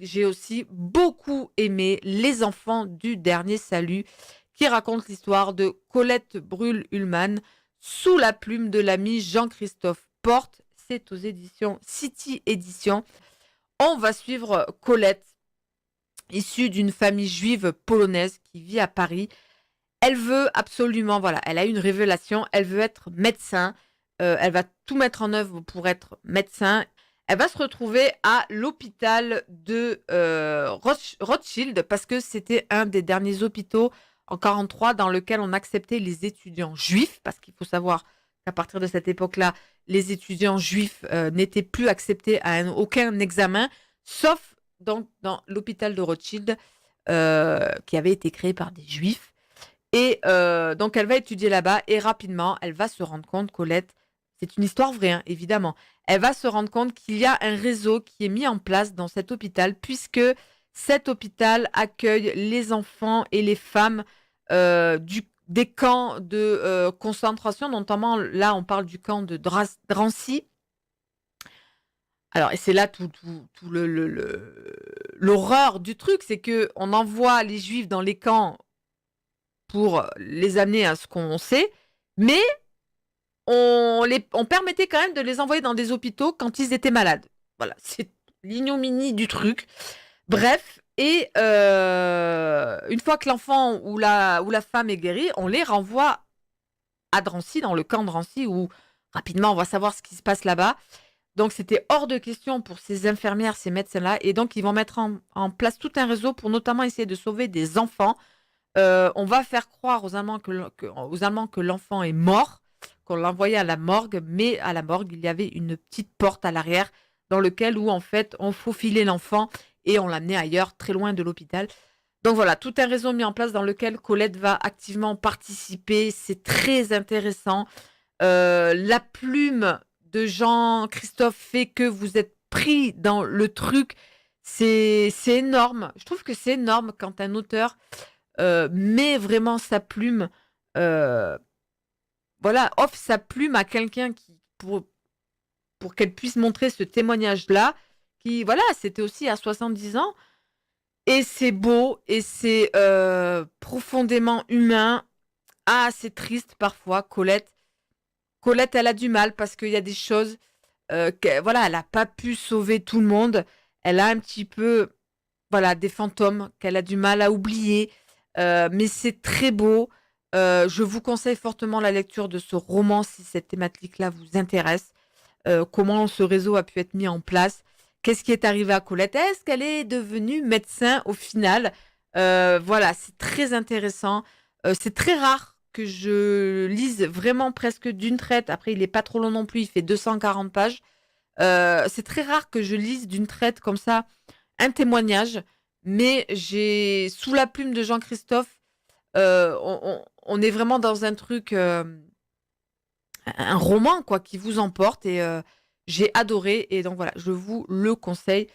J'ai aussi beaucoup aimé Les Enfants du Dernier Salut, qui raconte l'histoire de Colette Brûle-Ullmann sous la plume de l'ami Jean-Christophe Porte. C'est aux éditions City Éditions. On va suivre Colette, issue d'une famille juive polonaise qui vit à Paris. Elle veut absolument, voilà, elle a une révélation, elle veut être médecin, elle va tout mettre en œuvre pour être médecin. Elle va se retrouver à l'hôpital de Rothschild parce que c'était un des derniers hôpitaux en 1943 dans lequel on acceptait les étudiants juifs, parce qu'il faut savoir qu'à partir de cette époque-là, les étudiants juifs n'étaient plus acceptés à aucun examen, sauf donc dans l'hôpital de Rothschild qui avait été créé par des juifs. Et donc, elle va étudier là-bas et rapidement, elle va se rendre compte, Colette, c'est une histoire vraie, hein, évidemment, elle va se rendre compte qu'il y a un réseau qui est mis en place dans cet hôpital puisque cet hôpital accueille les enfants et les femmes des camps de concentration, notamment là, on parle du camp de Drancy. Alors, et c'est là tout l'horreur du truc, c'est que on envoie les juifs dans les camps pour les amener à ce qu'on sait, mais on permettait quand même de les envoyer dans des hôpitaux quand ils étaient malades. Voilà, c'est l'ignominie du truc. Bref, et une fois que l'enfant ou la femme est guérie, on les renvoie à Drancy, dans le camp de Drancy, où rapidement on va savoir ce qui se passe là-bas. Donc c'était hors de question pour ces infirmières, ces médecins-là, et donc ils vont mettre en place tout un réseau pour notamment essayer de sauver des enfants. On va faire croire aux Allemands que l'enfant est mort, qu'on l'a envoyé à la morgue, mais à la morgue, il y avait une petite porte à l'arrière dans lequel où en fait on faufilait l'enfant et on l'amenait ailleurs, très loin de l'hôpital. Donc voilà, tout un réseau mis en place dans lequel Colette va activement participer. C'est très intéressant. La plume de Jean-Christophe fait que vous êtes pris dans le truc. C'est énorme. Je trouve que c'est énorme quand un auteur met vraiment sa plume, euh, voilà, offre sa plume à quelqu'un pour qu'elle puisse montrer ce témoignage-là, qui, voilà, c'était aussi à 70 ans, et c'est beau, et c'est profondément humain. Ah, c'est triste parfois, Colette. Colette, elle a du mal parce qu'il y a des choses, voilà, elle n'a pas pu sauver tout le monde. Elle a un petit peu, voilà, des fantômes qu'elle a du mal à oublier. Mais c'est très beau. Je vous conseille fortement la lecture de ce roman si cette thématique-là vous intéresse. Comment ce réseau a pu être mis en place. Qu'est-ce qui est arrivé à Colette? Est-ce qu'elle est devenue médecin au final? Voilà, c'est très intéressant. C'est très rare que je lise vraiment presque d'une traite. Après, il n'est pas trop long non plus, il fait 240 pages. C'est très rare que je lise d'une traite comme ça un témoignage, mais j'ai sous la plume de Jean-Christophe, on est vraiment dans un truc, un roman quoi, qui vous emporte et j'ai adoré et donc voilà, je vous le conseille.